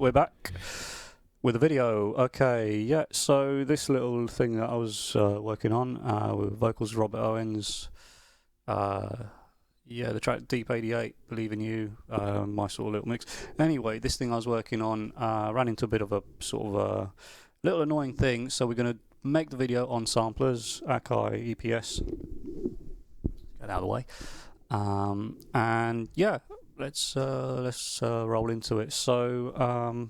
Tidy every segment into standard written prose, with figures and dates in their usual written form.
we're back with a video. Okay, yeah, so this little thing that I was working on with vocals Robert Owens, yeah, the track Deep 88, Believe in You, my sort of little mix. Anyway, this thing I was working on ran into a bit of a sort of a little annoying thing, so we're going to make the video on samplers, Akai, EPS, get out of the way, and yeah, let's roll into it. So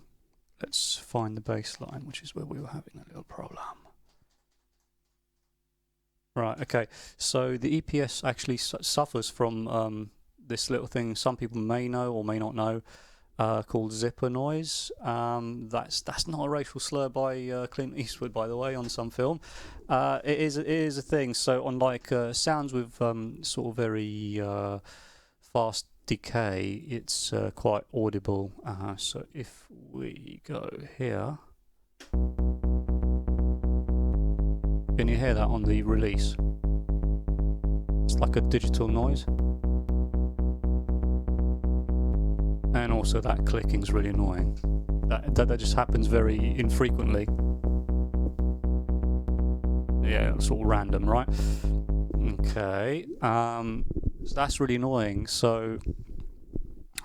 let's find the bass line, which is where we were having a little problem. Right, okay, so the EPS actually suffers from this little thing some people may know or may not know, called zipper noise. That's not a racial slur by Clint Eastwood, by the way, on some film. It is a thing. So unlike sounds with sort of very fast decay, it's quite audible. So if we go here, can you hear that on the release? It's like a digital noise. And also that clicking's really annoying. That just happens very infrequently. Yeah, sort of random, right? Okay, so that's really annoying. So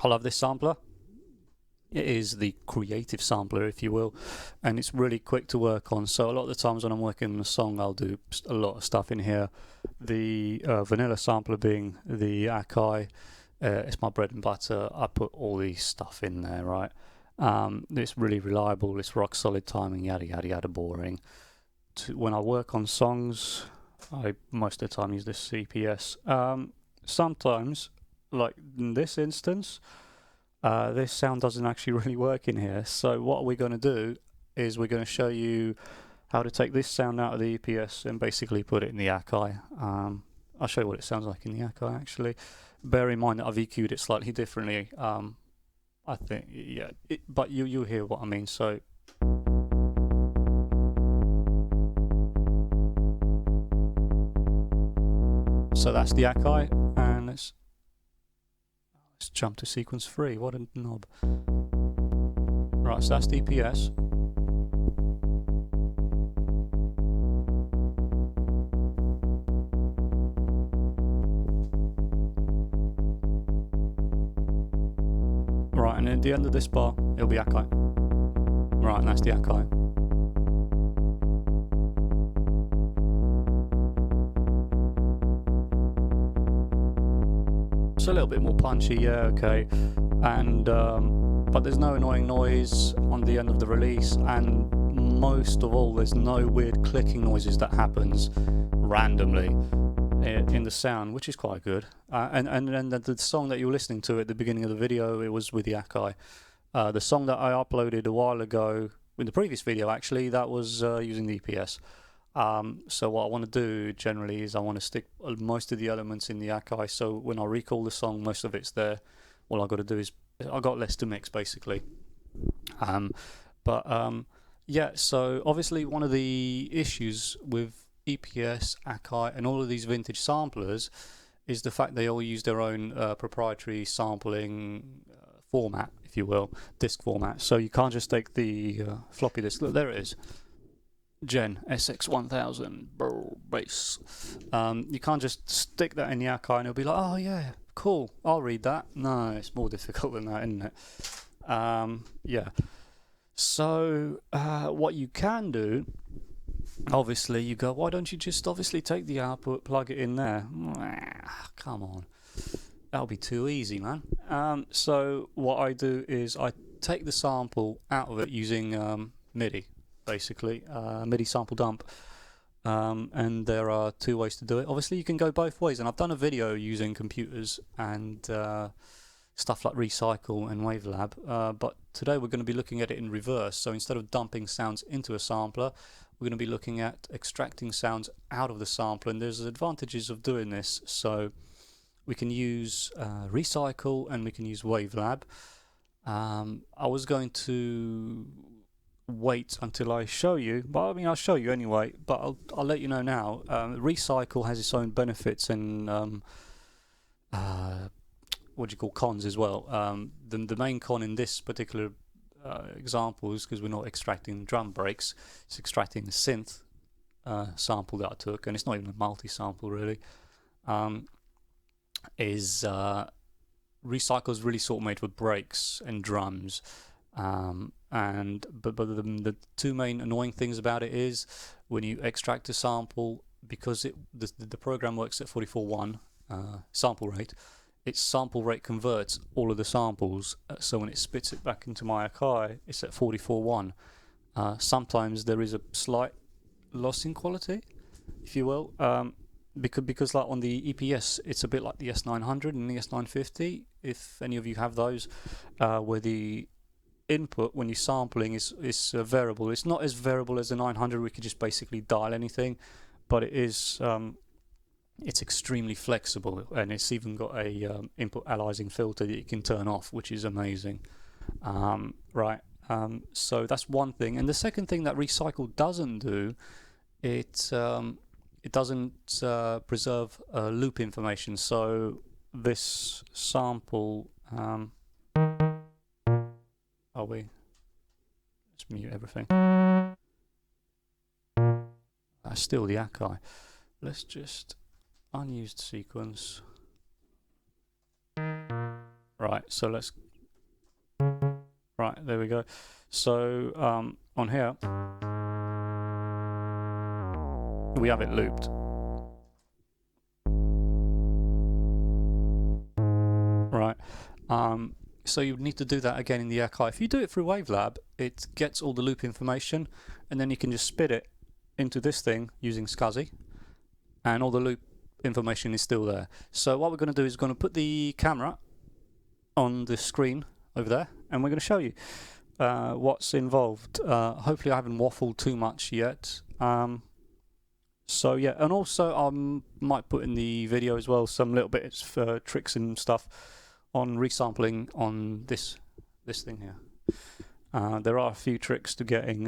I love this sampler. It is the creative sampler, if you will, and it's really quick to work on. So a lot of the times when I'm working on a song, I'll do a lot of stuff in here. The vanilla sampler being the Akai, it's my bread and butter. I put all these stuff in there, right? It's really reliable, it's rock solid timing, yada yada yada, boring. When I work on songs, I most of the time use this CPS. Sometimes, like in this instance, this sound doesn't actually really work in here. So what we're going to do is we're going to show you how to take this sound out of the EPS and basically put it in the Akai. I'll show you what it sounds like in the Akai actually. Bear in mind that I've EQ'd it slightly differently. I think, yeah, but you hear what I mean. So that's the Akai, and let's jump to sequence 3. What a knob. Right, so that's the EPS. Right, and at the end of this bar, it'll be Akai. Right, and that's the Akai. It's a little bit more punchy, yeah, okay. And but there's no annoying noise on the end of the release, and most of all, there's no weird clicking noises that happens randomly in the sound, which is quite good. And the song that you were listening to at the beginning of the video, it was with the Akai. The song that I uploaded a while ago, in the previous video actually, that was using the EPS. So what I want to do generally is I want to stick most of the elements in the Akai, so when I recall the song, most of it's there. All I've got to do is, I've got less to mix basically. Yeah, so obviously one of the issues with EPS, Akai and all of these vintage samplers is the fact they all use their own proprietary sampling format, if you will, disk format. So you can't just take the floppy disk. Look, there it is. Gen SX1000 bass. You can't just stick that in the Akai and it'll be like, oh yeah, cool, I'll read that. No, it's more difficult than that, isn't it? Yeah. So what you can do, obviously, you go, why don't you just obviously take the output, plug it in there? Come on, that'll be too easy, man. So what I do is I take the sample out of it using Midi, basically, Midi sample dump. And there are 2 ways to do it. Obviously, you can go both ways, and I've done a video using computers and stuff like Resampling and Wavelab, but today we're going to be looking at it in reverse. So instead of dumping sounds into a sampler, we're going to be looking at extracting sounds out of the sampler, and there's advantages of doing this. So we can use Resampling and we can use Wavelab. I was going to wait until I show you, but I mean I'll show you anyway, but I'll let you know now. Resampling has its own benefits and what do you call cons as well. The main con in this particular examples, because we're not extracting drum breaks, it's extracting a synth sample that I took, and it's not even a multi-sample really. Recycle's really sort of made for breaks and drums, but the two main annoying things about it is when you extract a sample, because the program works at 44.1 sample rate, its sample rate converts all of the samples, so when it spits it back into my Akai, it's at 44.1. Sometimes there is a slight loss in quality, if you will, because like on the EPS, it's a bit like the S900 and the S950, if any of you have those, where the input when you're sampling is variable. It's not as variable as the 900, we could just basically dial anything, but it is it's extremely flexible, and it's even got a input aliasing filter that you can turn off, which is amazing. So that's one thing. And the second thing that Recycle doesn't do, it doesn't preserve loop information. So this sample, let's mute everything. Still the Akai. Let's just unused sequence. Right, so let's. Right, there we go. So on here, we have it looped. Right. So you need to do that again in the Akai. If you do it through Wavelab, it gets all the loop information, and then you can just spit it into this thing using SCSI, and all the loop information is still there. So what we're going to do is going to put the camera on the screen over there, and we're going to show you what's involved. Hopefully I haven't waffled too much yet. So yeah, and also I might put in the video as well some little bits for tricks and stuff on resampling on this thing here. There are a few tricks to getting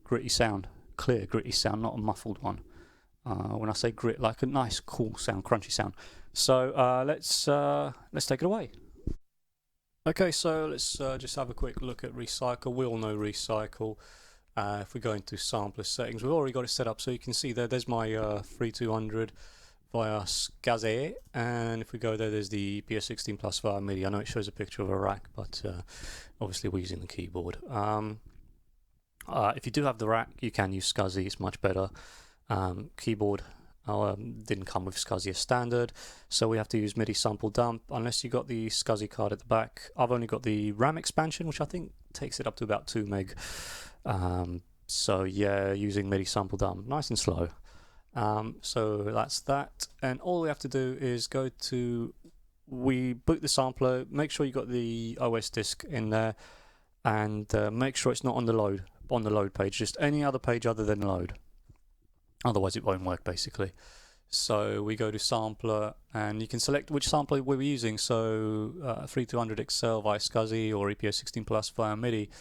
gritty sound, clear gritty sound, not a muffled one. When I say grit, like a nice cool sound, crunchy sound. So let's take it away. Okay, so let's just have a quick look at Recycle. We all know Recycle. If we go into sampler settings, we've already got it set up, so you can see there's my 3200 via SCSI, and if we go there's the PS16 Plus via Midi. I know it shows a picture of a rack, but obviously we're using the keyboard. If you do have the rack, you can use SCSI, it's much better. Keyboard didn't come with SCSI as standard, so we have to use MIDI sample dump unless you got the SCSI card at the back. I've only got the RAM expansion, which I think takes it up to about 2 meg. So yeah, using MIDI sample dump, nice and slow. So that's that, and all we have to do is we boot the sampler, make sure you got the OS disk in there, and make sure it's not on the load page, just any other page other than load. Otherwise it won't work basically. So we go to sampler, and you can select which sampler we're using. So 3200 XL via SCSI or EPS16 Plus via MIDI.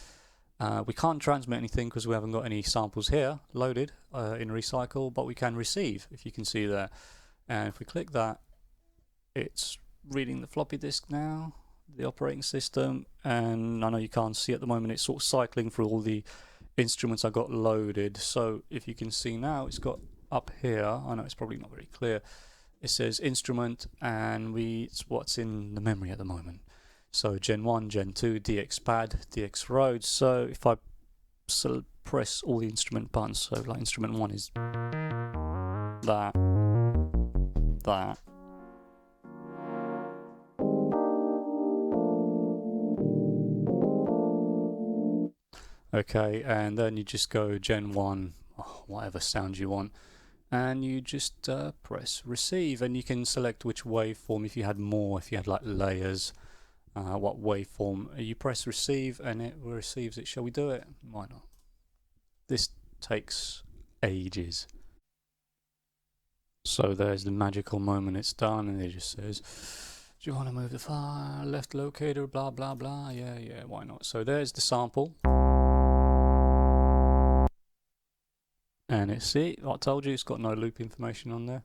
We can't transmit anything because we haven't got any samples here loaded in Recycle, but we can receive, if you can see there. And if we click that, it's reading the floppy disk now, the operating system, and I know you can't see at the moment, it's sort of cycling through all the instruments I got loaded. So if you can see now, it's got up here, I know it's probably not very clear, it says instrument, and it's what's in the memory at the moment. So Gen 1, Gen 2, DX pad, DX Rhodes. So if I press all the instrument buttons, so like instrument 1 is that. Okay, and then you just go Gen 1, whatever sound you want, and you just press receive, and you can select which waveform, if you had more, if you had like layers, what waveform. You press receive and it receives it. Shall we do it? Why not? This takes ages. So there's the magical moment, it's done, and it just says, do you want to move the far left locator, blah blah blah. Yeah, why not? So there's the sample. And see, I told you, it's got no loop information on there.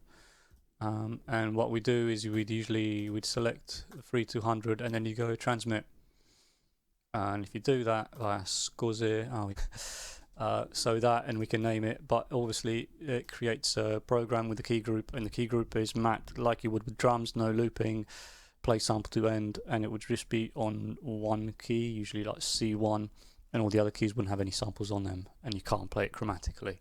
And what we do is we'd select 3200, and then you go transmit. And if you do that, that's così. So that, and we can name it, but obviously it creates a program with the key group, and the key group is mapped like you would with drums, no looping, play sample to end, and it would just be on one key, usually like C1, and all the other keys wouldn't have any samples on them, and you can't play it chromatically.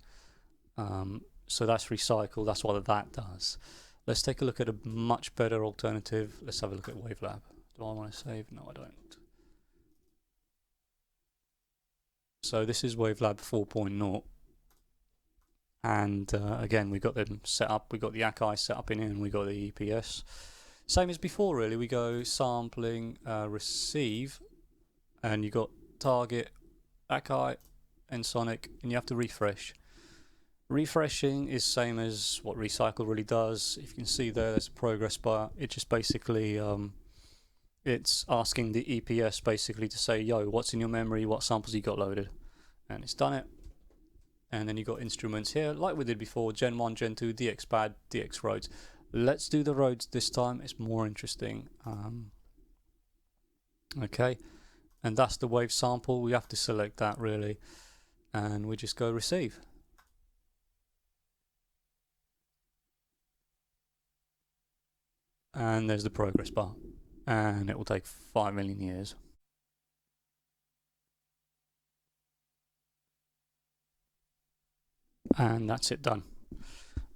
So that's recycle, that's what that does. Let's take a look at a much better alternative. Let's have a look at Wavelab. Do I want to save? No, I don't. So this is Wavelab 4.0, and again we got them set up. We got the Akai set up in here, and we got the EPS. Same as before, really. We go sampling, receive, and you got target, Akai, Ensoniq, and you have to refresh. Refreshing is same as what recycle really does. If you can see there's a progress bar. It just basically it's asking the EPS basically to say, yo, what's in your memory, what samples you got loaded, and it's done it. And then you got instruments here like we did before, Gen 1, Gen 2, DX pad, DX Rhodes. Let's do the Rhodes this time, it's more interesting. Okay, and that's the wave sample. We have to select that really, and we just go receive. And there's the progress bar, and it will take 5 million years. And that's it done.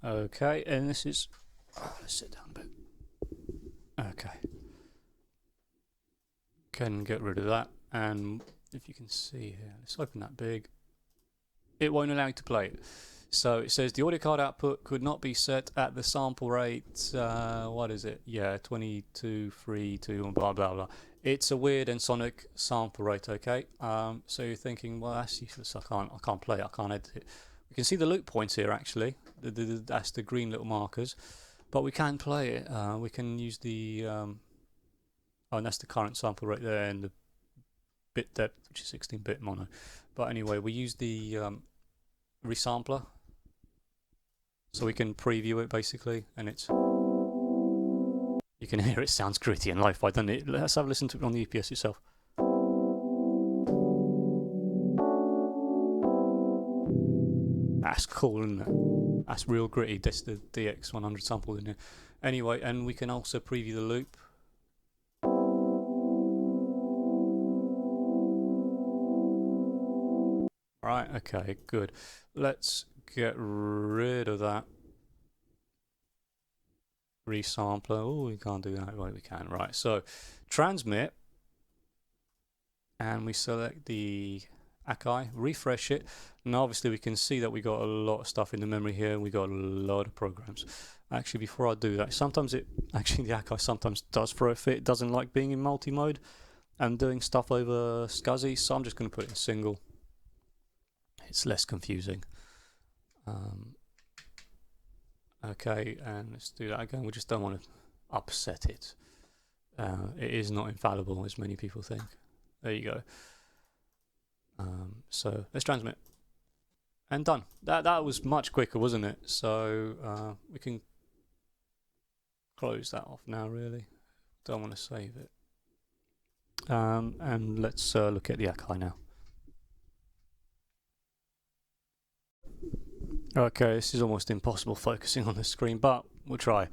Okay, and this is, let's sit down a bit. Okay, can get rid of that, and if you can see here, let's open that big. It won't allow you to play it. So it says the audio card output could not be set at the sample rate, what is it? Yeah, 2232 and blah blah blah. It's a weird Ensoniq sample rate, okay? So you're thinking, well, that's useless, I can't play it, I can't edit it. We can see the loop points here actually, that's the green little markers, but we can play it. We can use the, oh, and that's the current sample rate there, and the bit depth, which is 16-bit mono. But anyway, we use the resampler, so we can preview it basically, and it's, you can hear it sounds gritty and lo-fi, doesn't it? Let's have a listen to it on the EPS itself. That's cool, isn't it? That's real gritty. That's the DX100 sample in there. Anyway, and we can also preview the loop. Right, okay, good. Let's get rid of that resampler. Oh, we can't do that. Right, we can. Right, so transmit, and we select the Akai, refresh it. Now obviously we can see that we got a lot of stuff in the memory here. We got a lot of programs. Actually, before I do that, sometimes the Akai sometimes does throw a fit. It doesn't like being in multi-mode and doing stuff over SCSI, so I'm just going to put it in single. It's less confusing. Okay, and let's do that again. We just don't want to upset it. It is not infallible, as many people think. There you go. So let's transmit, and done. That was much quicker, wasn't it? So we can close that off now. Really, don't want to save it. And let's look at the Akai now. Okay, this is almost impossible focusing on the screen, but we'll try.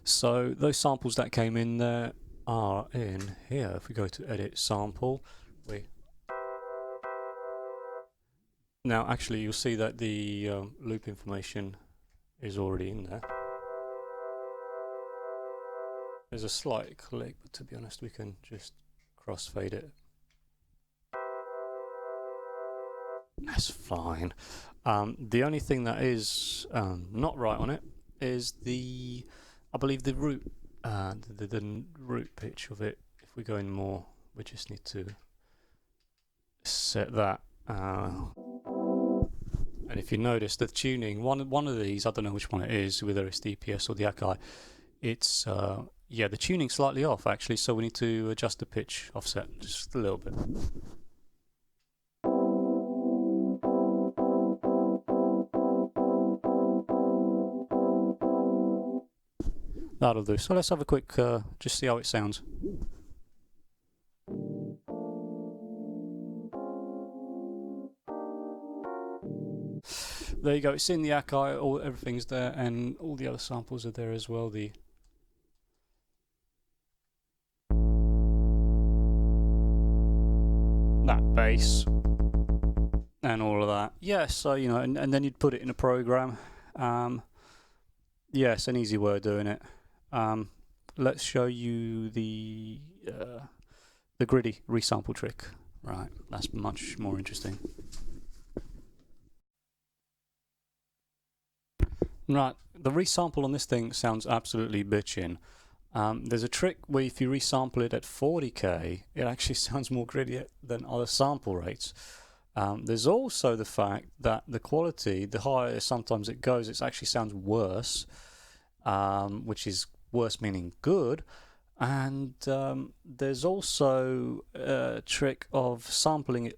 So those samples that came in there are in here. If we go to edit sample, now actually you'll see that the loop information is already in there. There's a slight click, but to be honest we can just crossfade it. That's fine. The only thing that is not right on it is the, I believe the root, the root pitch of it. If we go in more, we just need to set that. And if you notice the tuning, one of these, I don't know which one it is, whether it's the EPS or the Akai, it's yeah, the tuning's slightly off actually, so we need to adjust the pitch offset just a little bit. That'll do. So let's have a quick, just see how it sounds. there you go. It's in the Akai. Everything's there, and all the other samples are there as well. That bass and all of that. Yeah, so you know, and then you'd put it in a program. Yes, an easy way of doing it. Let's show you the gritty resample trick. Right, that's much more interesting. Right, the resample on this thing sounds absolutely bitchin'. There's a trick where if you resample it at 40k, it actually sounds more gritty than other sample rates. There's also the fact that the quality, the higher sometimes it goes, it actually sounds worse, which is worse meaning good. And there's also a trick of sampling it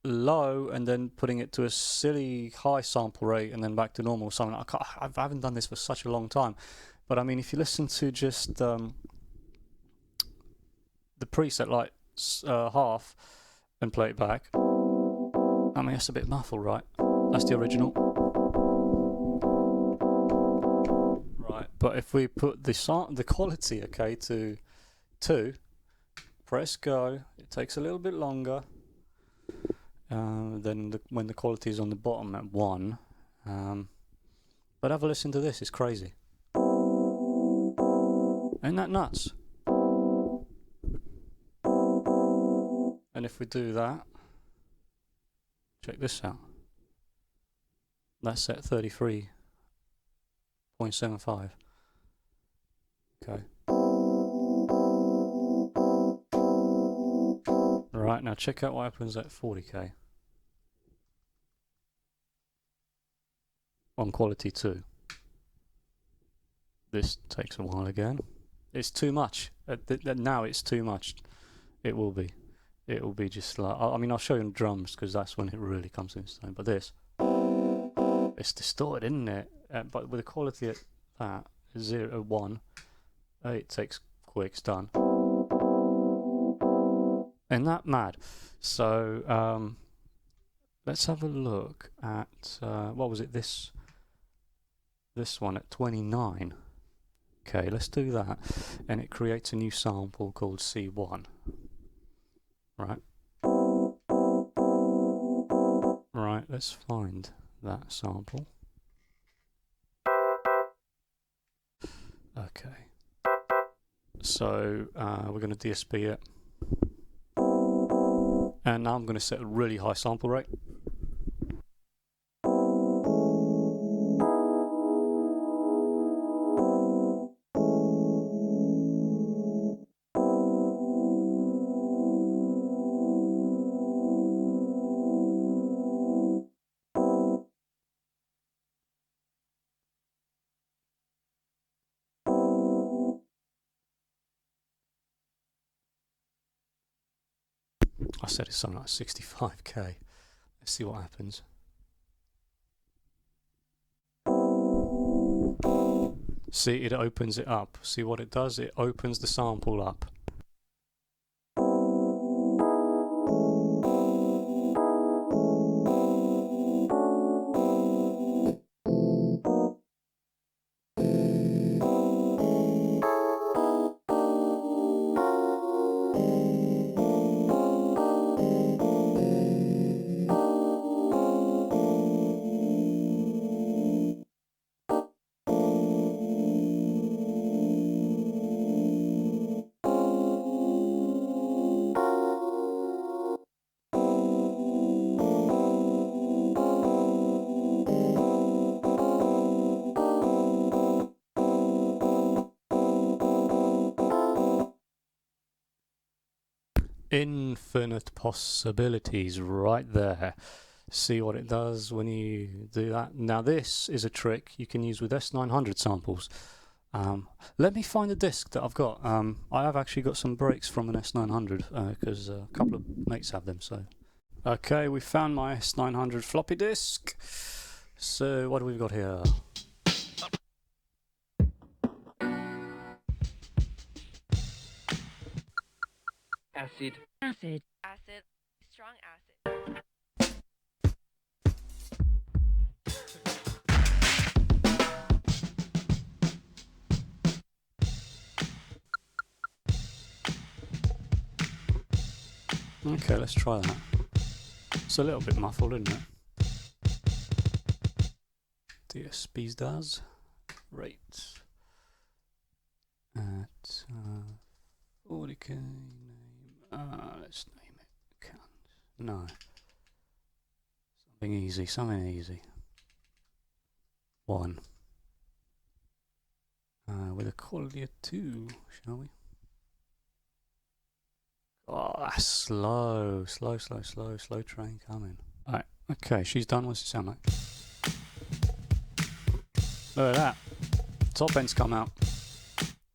low and then putting it to a silly high sample rate and then back to normal. So I haven't done this for such a long time. But I mean, if you listen to just the preset like half and play it back, I mean, it's a bit muffled, right? That's the original. Right, but if we put the quality, okay, to 2, press go, it takes a little bit longer than when the quality is on the bottom at 1. But have a listen to this, it's crazy. Ain't that nuts? And if we do that, check this out. That's at 33.75. Okay. Right, now check out what happens at 40k. On quality 2. This takes a while again. It's too much. Now it's too much. It will be. It will be just like... I mean, I'll show you on drums because that's when it really comes into time. But this... It's distorted, isn't it? But with the quality at that, 0, 1, it takes quick, it's done. Isn't that mad? So, let's have a look at... what was it? This one at 29. Okay, let's do that. And it creates a new sample called C1. Right. Right, let's find that sample. Okay. So, we're going to DSP it. And now I'm going to set a really high sample rate. I said it's something like 65k. Let's see what happens. See, it opens it up. See what it does? It opens the sample up. Infinite possibilities right there. See what it does when you do that. Now this is a trick you can use with S900 samples. Let me find the disc that I've got. I have actually got some breaks from an S900 because a couple of mates have them. So, okay, we found my S900 floppy disk. So what do we got here? Acid. Acid. Acid. Strong acid. Okay, let's try that. It's a little bit muffled, isn't it? DSPs does. Rate at 40k name. Let's name it. No. Something easy, something easy. 1. With a quality of 2, shall we? Oh, that's slow train coming. Alright, okay, she's done. What's it sound like? Look at that. Top end's come out.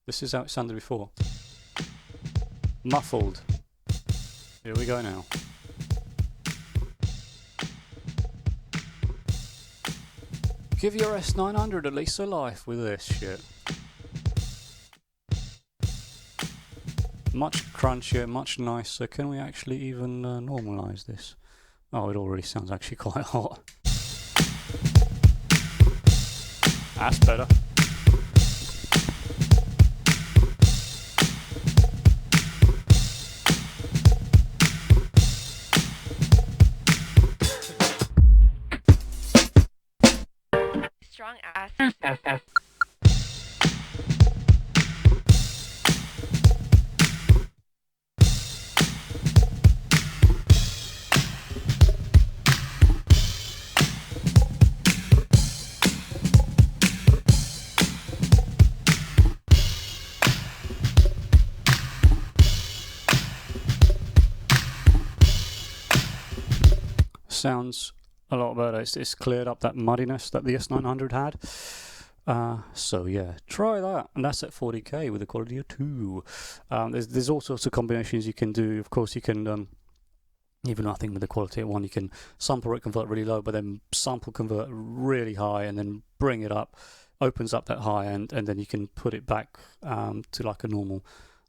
This is how it sounded before. Muffled. Here we go now. Give your S900 at least a life with this shit. Much crunchier, much nicer. Can we actually even normalize this? Oh, it already sounds actually quite hot. That's better. Strong ass. F. Sounds a lot better. It's cleared up that muddiness that the S900 had. So yeah, try that, and that's at 40k with a quality of 2. There's all sorts of combinations you can do. Of course, you can even I think with the quality of 1, you can sample rate convert really low, but then sample convert really high, and then bring it up, opens up that high end, and then you can put it back to like a normal,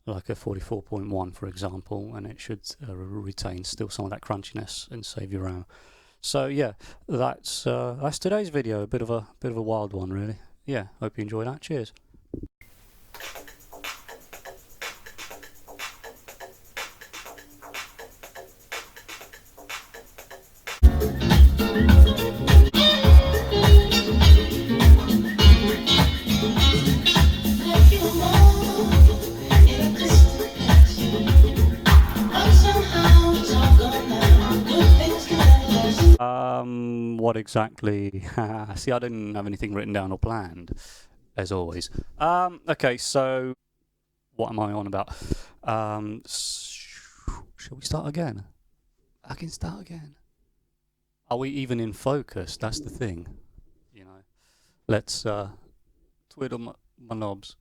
like a 44.1 for example, and it should retain still some of that crunchiness and save your RAM. So yeah, that's today's video. A bit of a wild one, really. Yeah, hope you enjoyed that. Cheers. What exactly? See, I didn't have anything written down or planned, as always. Okay, so what am I on about? Shall we start again? I can start again. Are we even in focus? That's the thing. You know. Let's twiddle my knobs.